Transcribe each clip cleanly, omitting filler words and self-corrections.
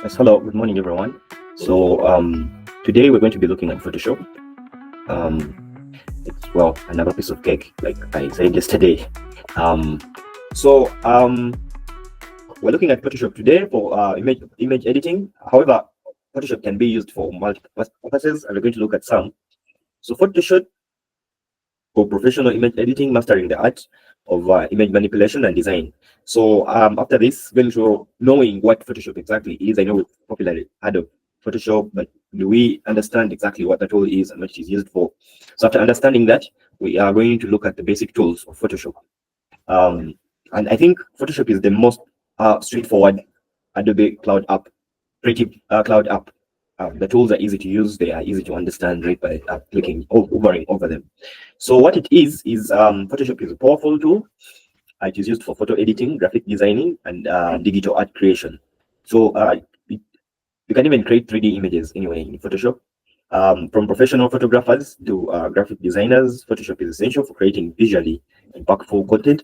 Yes, hello, good morning, everyone. Today we're going to be looking at Photoshop. It's another piece of cake, like I said yesterday. Um, so we're looking at Photoshop today for image editing. However, Photoshop can be used for multiple purposes, and we're going to look at some. So Photoshop for professional image editing, mastering the art of image manipulation and design. So after this, going to knowing what Photoshop exactly is. I know we've popularly heard of Photoshop, but do we understand exactly what the tool is and what it is used for? So after understanding that, we are going to look at the basic tools of Photoshop. And I think Photoshop is the most straightforward Adobe Cloud app, creative cloud app. The tools are easy to use, they are easy to understand right by clicking hovering over them. So what it is Photoshop is a powerful tool. It is used for photo editing, graphic designing, and digital art creation. So you can even create 3D images anyway in Photoshop. From professional photographers to graphic designers, Photoshop is essential for creating visually impactful content.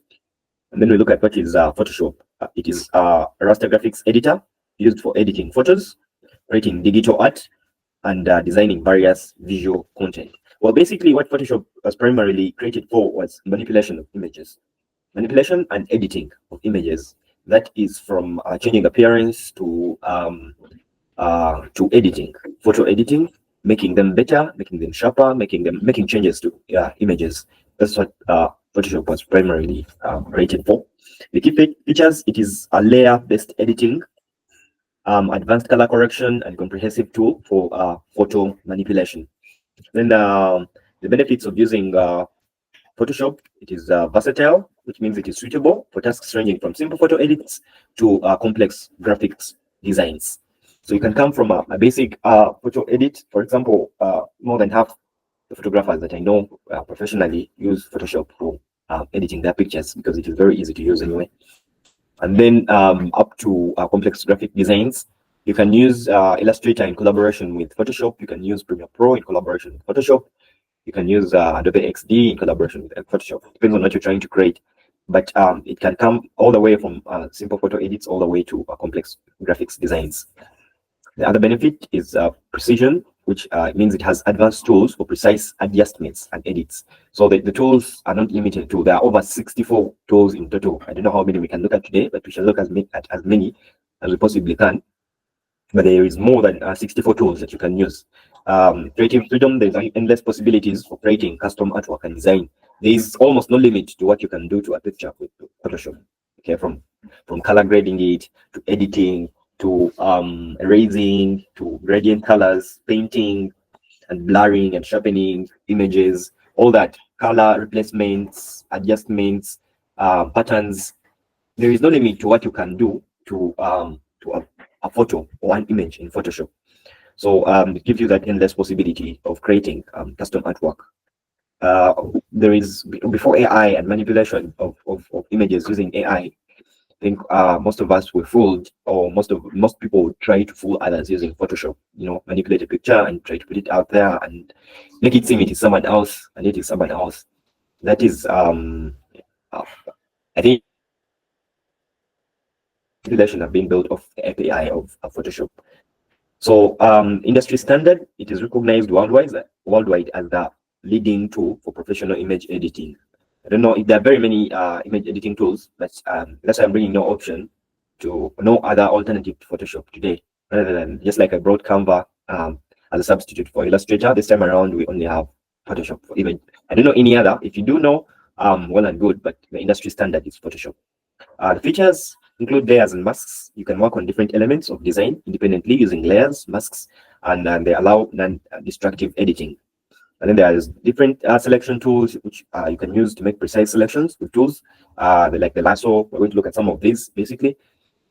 And then we look at what is Photoshop. It is a raster graphics editor used for editing photos, creating digital art, and designing various visual content. Well, basically what Photoshop was primarily created for was manipulation of images, manipulation and editing of images. That is from changing appearance to editing, photo editing, making them better, making them sharper, making changes to images. That's what Photoshop was primarily created for. The key features: it is a layer-based editing, advanced color correction, and comprehensive tool for photo manipulation. Then the benefits of using Photoshop: it is versatile, which means it is suitable for tasks ranging from simple photo edits to complex graphics designs. So you can come from a basic photo edit. For example, more than half the photographers that I know professionally use Photoshop for editing their pictures because it is very easy to use anyway. And then up to complex graphic designs. You can use Illustrator in collaboration with Photoshop. You can use Premiere Pro in collaboration with Photoshop. You can use Adobe XD in collaboration with Photoshop. Depends on what you're trying to create. But it can come all the way from simple photo edits all the way to complex graphics designs. The other benefit is precision, which means it has advanced tools for precise adjustments and edits. So the tools are not limited to, there are over 64 tools in total. I don't know how many we can look at today, but we shall look at as many as we possibly can. But there is more than 64 tools that you can use. Creative freedom, there's endless possibilities for creating custom artwork and design. There is almost no limit to what you can do to a picture with Photoshop. Okay, from color grading it to editing to erasing to gradient colors, painting and blurring and sharpening images, all that, color replacements, adjustments, patterns. There is no limit to what you can do to a photo or an image in Photoshop. So it gives you that endless possibility of creating custom artwork. There is, before AI and manipulation of images using AI, I think most of us were fooled, or most people would try to fool others using Photoshop. You know, manipulate a picture and try to put it out there and make it seem it is someone else, and it is someone else. That is, I think, manipulation have been built off the API of Photoshop. So, industry standard, it is recognized worldwide as the leading tool for professional image editing. I don't know if there are very many image editing tools, but that's why I'm bringing no option to no other alternative to Photoshop today, rather than just like I brought Canva as a substitute for Illustrator. This time around, we only have Photoshop for image. I don't know any other. If you do know, well and good, but the industry standard is Photoshop. The features include layers and masks. You can work on different elements of design independently using layers, masks, and they allow non-destructive editing. And then there's different selection tools which you can use to make precise selections with tools like the lasso. We're going to look at some of these basically.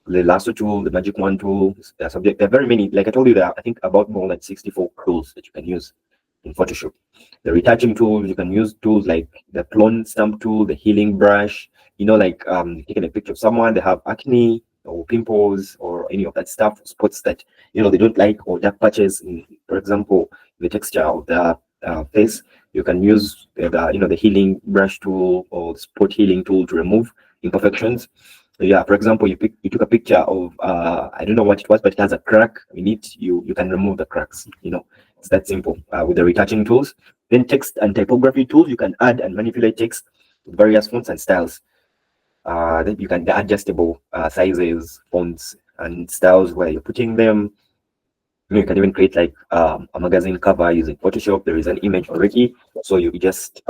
The lasso tool, the magic wand tool, there are very many. Like I told you, there are, I think, about more than 64 tools that you can use in Photoshop. The retouching tools, you can use tools like the clone stamp tool, the healing brush. You know, like taking a picture of someone, they have acne or pimples or any of that stuff, spots that they don't like, or dark patches in, for example, the texture of the face. You can use the healing brush tool or spot healing tool to remove imperfections. Yeah, for example, you took a picture of I don't know what it was, but it has a crack in it. You can remove the cracks. It's that simple with the retouching tools. Then text and typography tools, you can add and manipulate text with various fonts and styles. Then you can adjustable sizes, fonts, and styles where you're putting them. You can even create like a magazine cover using Photoshop. There is an image already, so you just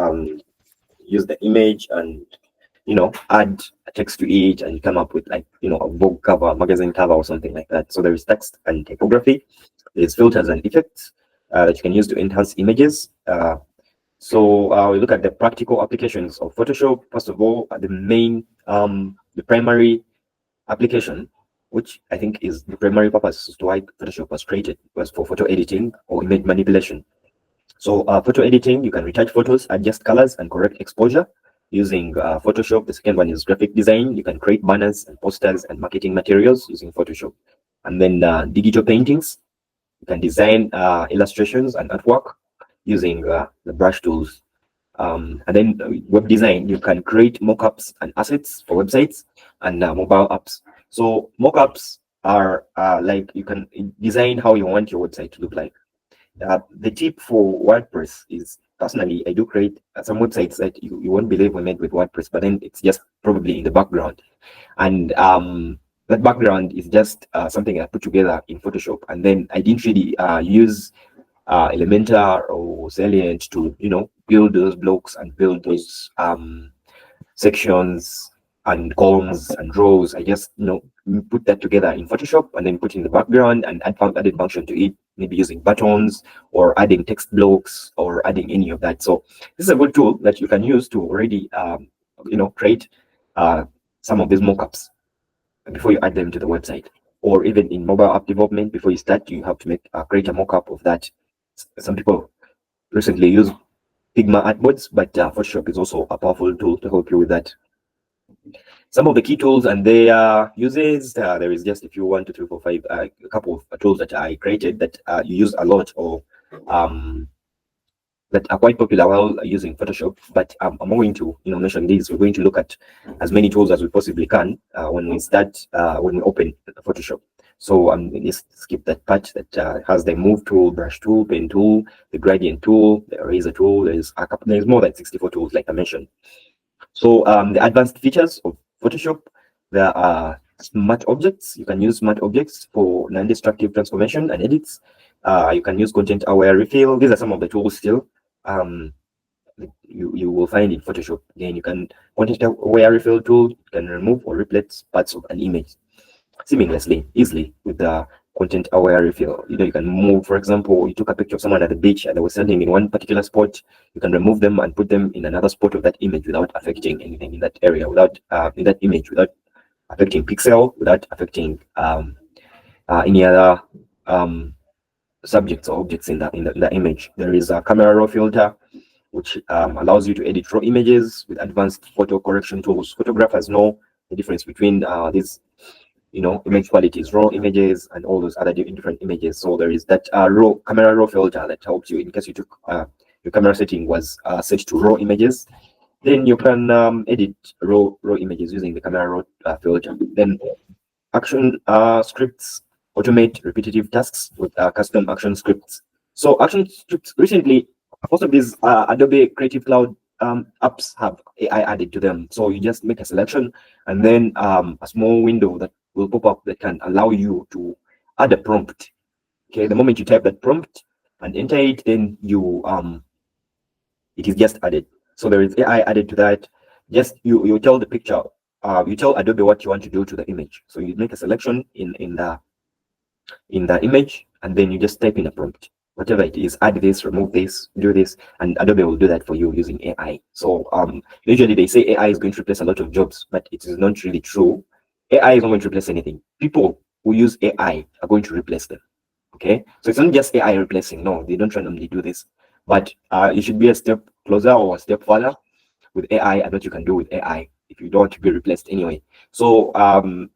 use the image and add a text to it, and you come up with like a Vogue cover, magazine cover, or something like that. So there is text and typography. There's filters and effects that you can use to enhance images. So we look at the practical applications of Photoshop. First of all, the primary application, which I think is the primary purpose as to why Photoshop was created, was for photo editing or image manipulation. So photo editing, you can retouch photos, adjust colors, and correct exposure using Photoshop. The second one is graphic design. You can create banners and posters and marketing materials using Photoshop. And then digital paintings, you can design illustrations and artwork using the brush tools. And then web design, you can create mockups and assets for websites and mobile apps. So mockups are like you can design how you want your website to look like. The tip for WordPress is, personally, I do create some websites that you won't believe were made with WordPress, but then it's just probably in the background. And that background is just something I put together in Photoshop. And then I didn't really use Elementor or Salient to, build those blocks and build those sections and columns and rows. I just, put that together in Photoshop and then put in the background and added function to it, maybe using buttons or adding text blocks or adding any of that. So this is a good tool that you can use to already, create some of these mockups before you add them to the website. Or even in mobile app development, before you start, you have to create a mockup of that. Some people recently use Figma artboards, but Photoshop is also a powerful tool to help you with that. Some of the key tools and their uses, there is just, if you want, 2, 3, 4, 5, a couple of tools that I created that you use a lot, or that are quite popular while using Photoshop. But I'm going to mention these. We're going to look at as many tools as we possibly can when we open Photoshop. So let's skip that part that has the move tool, brush tool, pen tool, the gradient tool, the eraser tool. There's more than 64 tools, like I mentioned. So the advanced features of Photoshop, there are smart objects. You can use smart objects for non-destructive transformation and edits. You can use content-aware refill. These are some of the tools still you will find in Photoshop. Again, you can content-aware refill tool. You can remove or replace parts of an image seamlessly, easily with the content-aware refill. You can move, for example, you took a picture of someone at the beach and they were standing in one particular spot. You can remove them and put them in another spot of that image without affecting anything in that area, without in that image, without affecting pixel, without affecting any other subjects or objects in the image. There is a camera raw filter, which allows you to edit raw images with advanced photo correction tools. Photographers know the difference between these image qualities, raw images, and all those other different images. So there is that camera raw filter that helps you in case you took your camera setting was set to raw images. Then you can edit raw images using the camera raw filter. Then action scripts automate repetitive tasks with custom action scripts. So action scripts, recently, most of these Adobe Creative Cloud apps have AI added to them. So you just make a selection, and then a small window that will pop up that can allow you to add a prompt. Okay, the moment you type that prompt and enter it, then it is just added. So there is AI added to that. Just you tell the picture, you tell Adobe what you want to do to the image. So you make a selection in the image, and then you just type in a prompt, whatever it is, add this, remove this, do this, and Adobe will do that for you using AI. So usually they say AI is going to replace a lot of jobs, but it is not really true. AI is not going to replace anything. People who use AI are going to replace them. Okay, so it's not just AI replacing. No, they don't randomly do this, but you should be a step closer or a step further with AI and what you can do with AI if you don't want to be replaced anyway. So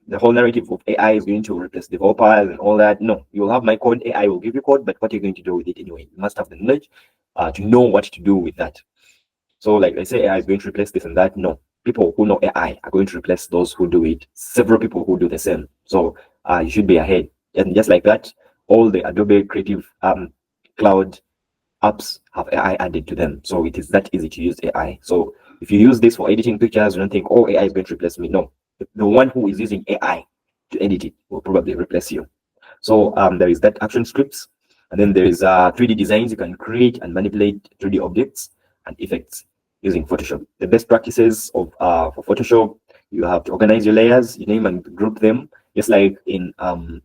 the whole narrative of AI is going to replace developers and all that. No, you'll have my code. AI will give you code, but what you're going to do with it anyway, you must have the knowledge to know what to do with that. So like I say, AI is going to replace this and that. No, people who know AI are going to replace those who do it, several people who do the same. So you should be ahead. And just like that, all the Adobe Creative Cloud apps have AI added to them. So it is that easy to use AI. So if you use this for editing pictures, you don't think, oh, AI is going to replace me. No, the one who is using AI to edit it will probably replace you. So there is that action scripts, and then there is 3D designs. You can create and manipulate 3D objects and effects using Photoshop. The best practices of for Photoshop, you have to organize your layers, you name and group them. Just like in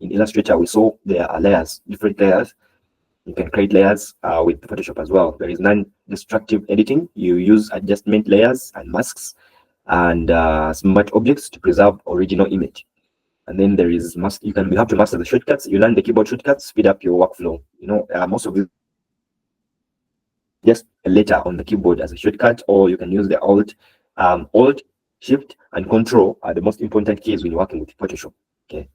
Illustrator, we saw there are layers, different layers. You can create layers with Photoshop as well. There is non-destructive editing. You use adjustment layers and masks and smart objects to preserve original image. And then there is you have to master the shortcuts. You learn the keyboard shortcuts, speed up your workflow. You know, most of it just a letter on the keyboard as a shortcut, or you can use the Alt, Shift, and Control are the most important keys when you're working with Photoshop. Okay.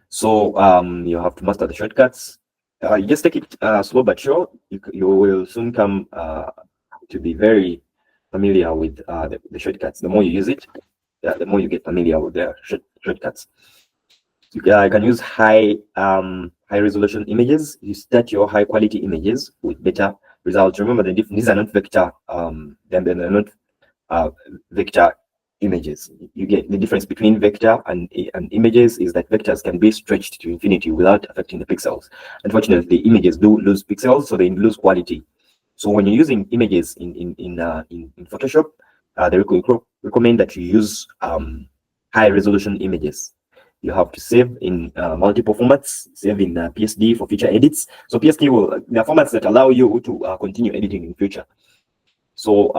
So you have to master the shortcuts. You just take it slow but sure. You will soon come to be very familiar with the shortcuts. The more you use it, the more you get familiar with the shortcuts. You can use high resolution images. You start your high quality images with better results. Remember, these are not vector. Then they're not vector images. You get the difference between vector and images is that vectors can be stretched to infinity without affecting the pixels. Unfortunately, images do lose pixels, so they lose quality. So when you're using images in Photoshop, they recommend that you use high resolution images. You have to save in multiple formats, save in PSD for future edits. So PSD there are formats that allow you to continue editing in future. So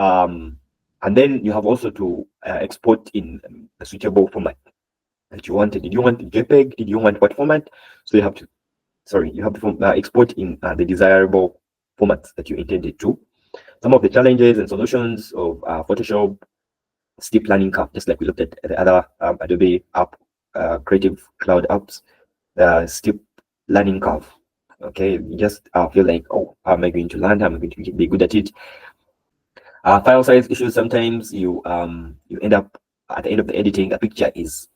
and then you have also to export in a suitable format that you wanted. Did you want JPEG? Did you want what format? So you have to export in the desirable formats that you intended to. Some of the challenges and solutions of Photoshop steep learning curve, just like we looked at the other Adobe app, Creative Cloud apps, the steep learning curve. Okay, you just feel like, oh, how am I going to learn? How am I going to be good at it? File size issues. Sometimes you end up at the end of the editing, a picture is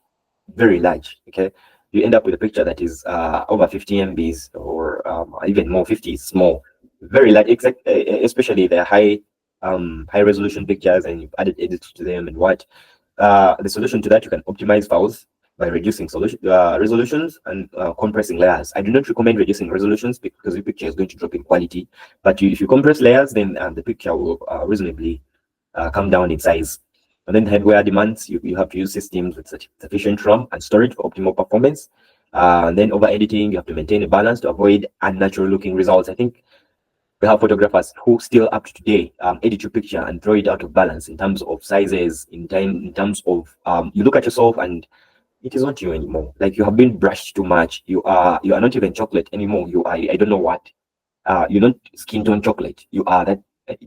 very large. Okay, you end up with a picture that is over 50 MBs or even more. 50 is small, very large. Especially the high resolution pictures, and you've added edits to them and what. The solution to that, you can optimize files by reducing resolutions and compressing layers. I do not recommend reducing resolutions because the picture is going to drop in quality. But if you compress layers, then the picture will reasonably come down in size. And then hardware demands, you have to use systems with sufficient RAM and storage for optimal performance. And then over editing, you have to maintain a balance to avoid unnatural looking results. I think we have photographers who still up to today edit your picture and throw it out of balance in terms of sizes, in terms of you look at yourself and it is not you anymore. Like you have been brushed too much. You are not even chocolate anymore. You are, I don't know what. You're not skin tone chocolate. You are that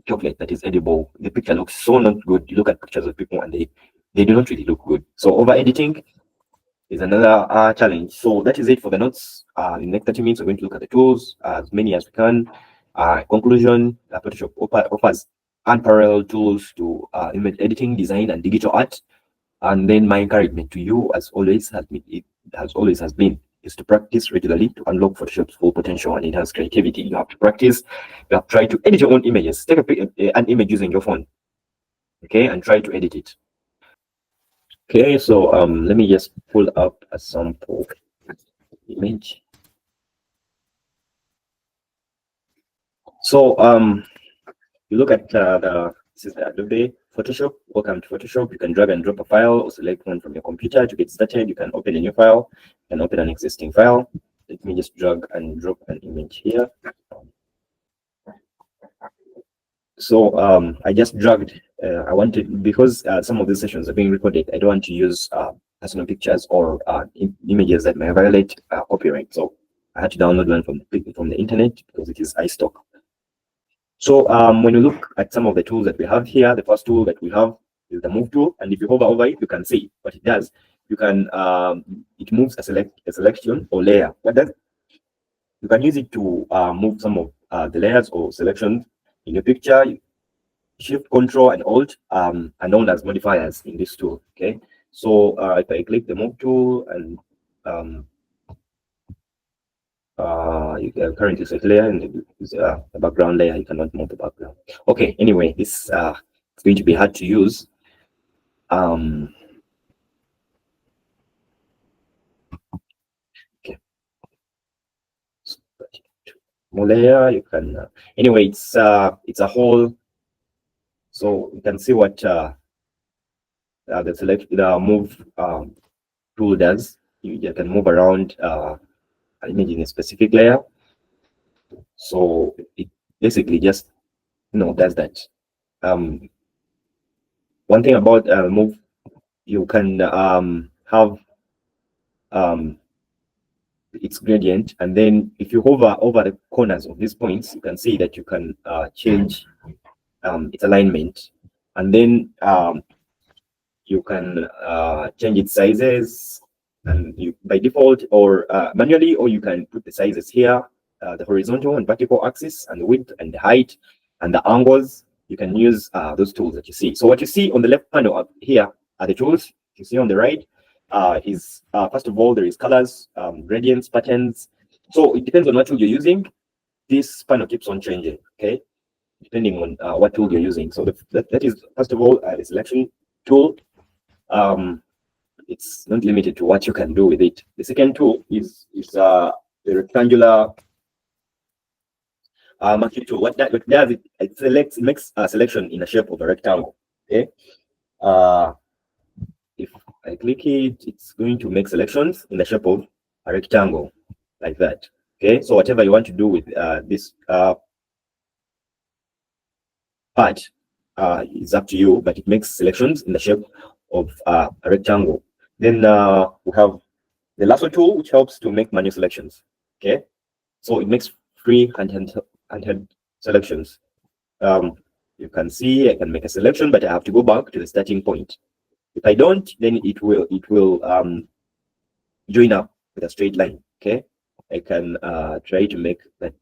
chocolate that is edible. The picture looks so not good. You look at pictures of people and they do not really look good. So over editing is another challenge. So that is it for the notes. In the next 30 minutes, we're going to look at the tools, as many as we can. Conclusion: Photoshop offers unparalleled tools to image editing, design, and digital art. And then my encouragement to you, as always has been, is to practice regularly to unlock Photoshop's full potential and enhance creativity. You have to practice. You have to try to edit your own images. Take an image using your phone, okay, and try to edit it. Okay, so let me just pull up a sample image. So you look at this is the Adobe Photoshop. Welcome to Photoshop. You can drag and drop a file or select one from your computer to get started. You can open a new file. You can open an existing file. Let me just drag and drop an image here. So I just dragged. I wanted, because some of these sessions are being recorded, I don't want to use personal pictures or images that may violate copyright. So I had to download one from the internet because it is iStock. So when you look at some of the tools that we have here, the first tool that we have is the move tool, and if you hover over it, you can see what it does. You can it moves a selection or layer. What does you can use it to move some of the layers or selections in your picture. You Shift, Control, and Alt are known as modifiers in this tool. Okay, so if I click the move tool and you can currently set layer and the background layer, you cannot move the background. Okay, anyway, this it's going to be hard to use. Okay, more layer, you can anyway, it's a whole, so you can see what the move tool does. You can move around image in a specific layer. So it basically just does that. One thing about move, you can have its gradient, and then if you hover over the corners of these points, you can see that you can change its alignment, and then you can change its sizes, and you by default or manually, or you can put the sizes here, the horizontal and vertical axis, and the width and the height and the angles. You can use those tools that you see. So what you see on the left panel up here are the tools. You see on the right is first of all, there is colors, gradients, patterns. So it depends on what tool you're using. This panel keeps on changing, okay, depending on what tool you're using. So that is first of all the selection tool. It's not limited to what you can do with it. The second tool is the rectangular marquee tool. What does it selects, it makes a selection in the shape of a rectangle. Okay. If I click it, it's going to make selections in the shape of a rectangle like that. Okay. So whatever you want to do with this part is up to you, but it makes selections in the shape of a rectangle. Then we have the lasso tool, which helps to make manual selections. Okay, so it makes free handheld selections. You can see I can make a selection, but I have to go back to the starting point. If I don't, then it will join up with a straight line. Okay, I can try to make that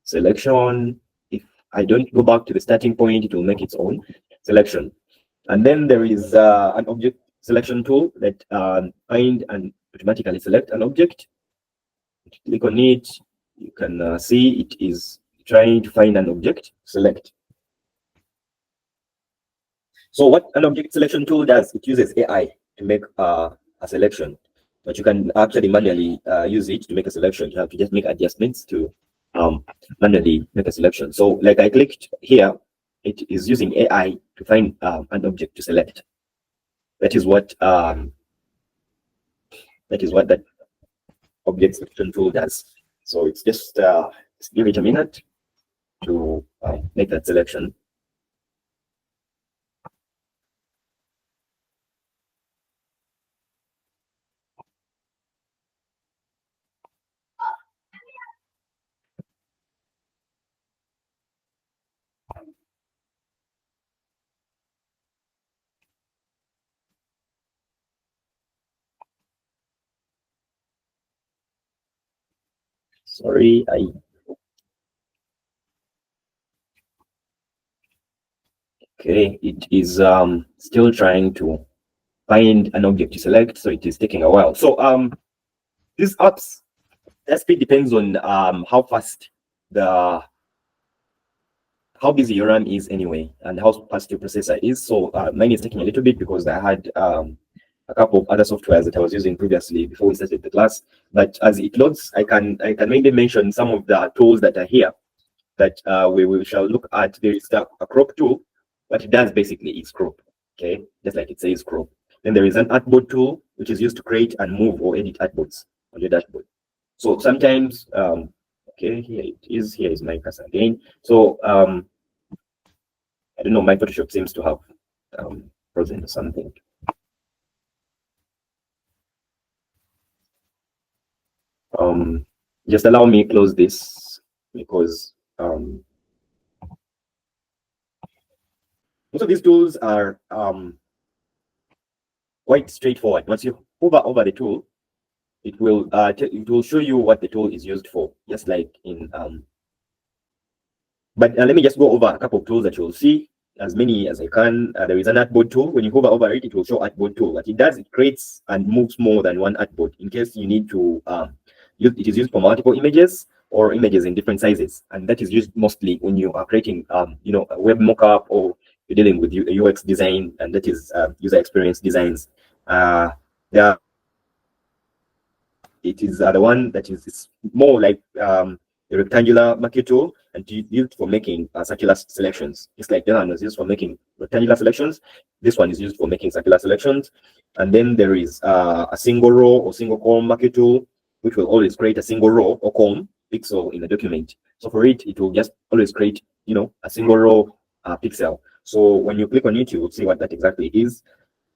selection. If I don't go back to the starting point, it will make its own selection. And then there is an object selection tool that find and automatically select an object. Click on it, you can see it is trying to find an object, select. So what an object selection tool does, it uses AI to make a selection, but you can actually manually use it to make a selection. You have to just make adjustments to manually make a selection. So like I clicked here, it is using AI to find an object to select. That is what that object selection tool does. So it's just give it a minute to make that selection. Sorry, okay, it is still trying to find an object to select, so it is taking a while. So these apps, their speed depends on how fast how busy your RAM is anyway, and how fast your processor is. So mine is taking a little bit because I had a couple of other softwares that I was using previously before we started the class. But as it loads, I can maybe mention some of the tools that are here that we shall look at. There is a crop tool. What it does basically is crop, okay, just like it says crop. Then there is an artboard tool, which is used to create and move or edit artboards on your dashboard. So sometimes, okay, here it is. Here is my cursor again. So I don't know, my Photoshop seems to have frozen or something. Just allow me close this because most of these tools are quite straightforward. Once you hover over the tool, it will show you what the tool is used for, just like in but let me just go over a couple of tools that you'll see. as many as I can. There is an artboard tool. When you hover over it, it will show artboard tool. What it does, it creates and moves more than one artboard in case you need to use. It is used for multiple images or images in different sizes, and that is used mostly when you are creating a web mockup, or you're dealing with UX design, and that is user experience designs. There it is the one that is more like a rectangular marquee tool, and used for making circular selections. It's like that one was used for making rectangular selections. This one is used for making circular selections. And then there is a single row or single column marquee tool, which will always create a single row or column pixel in a document. So for it, it will just always create, a single row pixel. So when you click on it, you will see what that exactly is.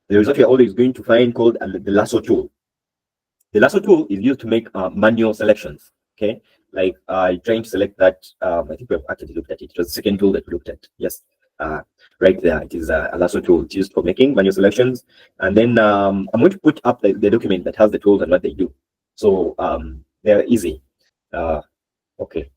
There is what you're always going to find called the lasso tool. The lasso tool is used to make manual selections. Okay, like trying to select that. I think we've actually looked at it. It was the second tool that we looked at. Yes, right there. It is a lasso tool. It's used for making manual selections. And then I'm going to put up the document that has the tools and what they do. So they're easy. Okay.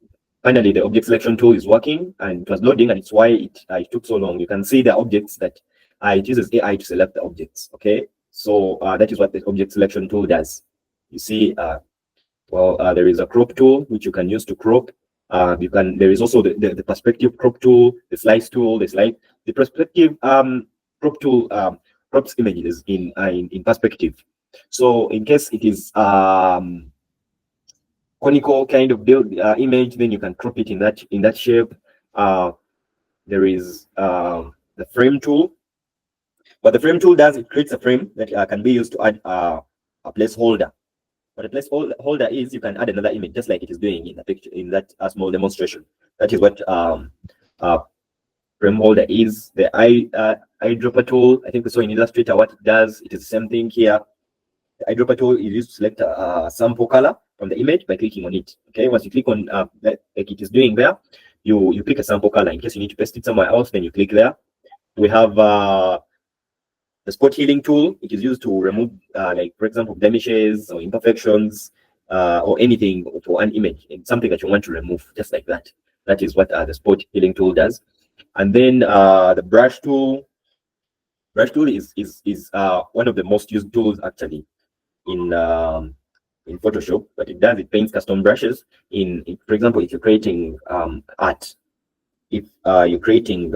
Finally, the object selection tool is working, and it was loading, and it's why it took so long. You can see the objects that it uses AI to select the objects. Okay, so that is what the object selection tool does. You see, there is a crop tool which you can use to crop. There is also the perspective crop tool, the slice tool. The perspective crop tool crops images in perspective. So in case it is conical kind of build image, then you can crop it in that shape. There is the frame tool. What the frame tool does, it creates a frame that can be used to add a placeholder. What a placeholder is, you can add another image, just like it is doing in the picture, in that small demonstration. That is what frame holder is. The eyedropper tool, I think we saw in Illustrator what it does. It is the same thing here. The eyedropper tool is used to select a sample color from the image by clicking on it. Okay, once you click on like it is doing there, you pick a sample color. In case you need to paste it somewhere else, then you click there. We have the spot healing tool. It is used to remove, like for example, blemishes or imperfections or anything for an image, something that you want to remove, just like that. That is what the spot healing tool does. And then the brush tool. Brush tool is one of the most used tools actually in Photoshop. But it paints custom brushes. For example, if you're creating art, if you're creating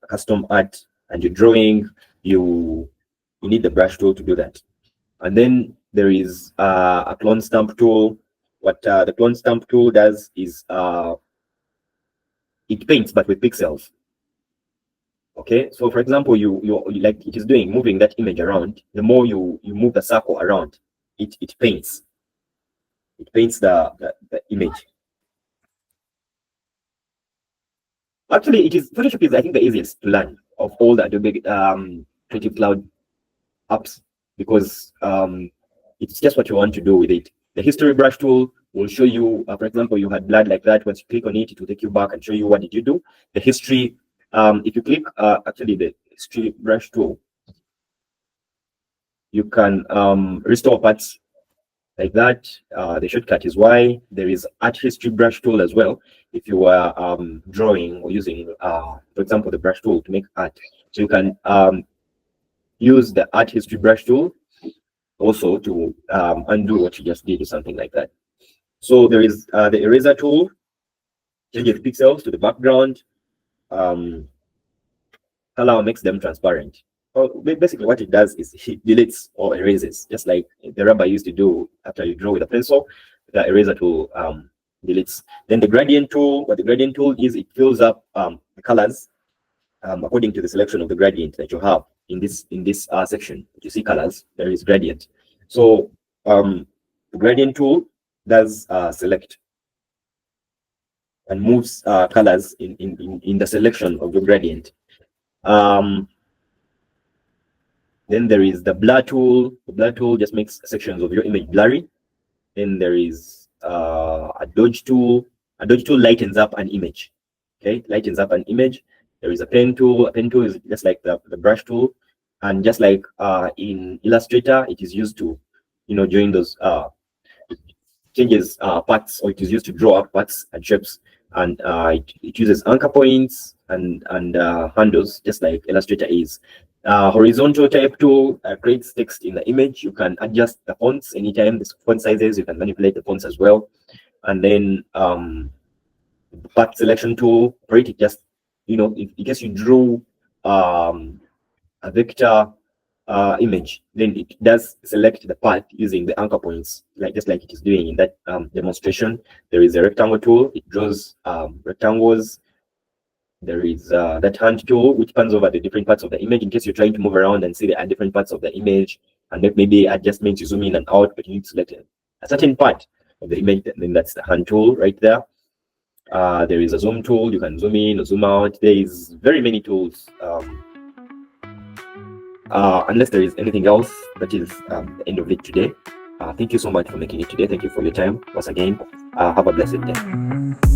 custom art and you're drawing, you need the brush tool to do that. And then there is a clone stamp tool. What the clone stamp tool does is it paints but with pixels. Okay, so for example, you like it is doing, moving that image around. The more you move the circle around, it paints. It paints the image. Actually, Photoshop is, I think, the easiest to learn of all the Adobe Creative Cloud apps, because it's just what you want to do with it. The history brush tool will show you, for example, you had blood like that. Once you click on it, it will take you back and show you what did you do. The history, if you click actually the history brush tool, you can restore parts like that. The shortcut is Y. There is art history brush tool as well. If you are drawing or using, for example, the brush tool to make art, so you can use the art history brush tool also to undo what you just did or something like that. So there is the eraser tool, changes pixels to the background, color makes them transparent. Well, basically what it does is it deletes or erases, just like the rubber used to do after you draw with a pencil. The eraser tool deletes. Then the gradient tool, what the gradient tool is, it fills up the colors according to the selection of the gradient that you have in this section. You see colors, there is gradient. So the gradient tool does select and moves colors in the selection of the gradient. Then there is the blur tool. The blur tool just makes sections of your image blurry. Then there is a dodge tool. A dodge tool lightens up an image. Okay, lightens up an image. There is a pen tool. A pen tool is just like the brush tool, and just like in Illustrator, it is used to, during those changes parts, or it is used to draw up parts and shapes, and it uses anchor points. and handles, just like Illustrator is. Horizontal type tool creates text in the image. You can adjust the fonts anytime, the font sizes. You can manipulate the fonts as well. And then path selection tool, right? It just, in case you drew a vector image, then it does select the path using the anchor points, just like it is doing in that demonstration. There is a rectangle tool. It draws rectangles. There is that hand tool, which pans over the different parts of the image in case you're trying to move around and see the different parts of the image, and make maybe adjustments, you zoom in and out, but you need to select a certain part of the image. Then that's the hand tool right there. There is a zoom tool. You can zoom in or zoom out. There is very many tools. Unless there is anything else, that is the end of it today. Thank you so much for making it today. Thank you for your time once again. Have a blessed day.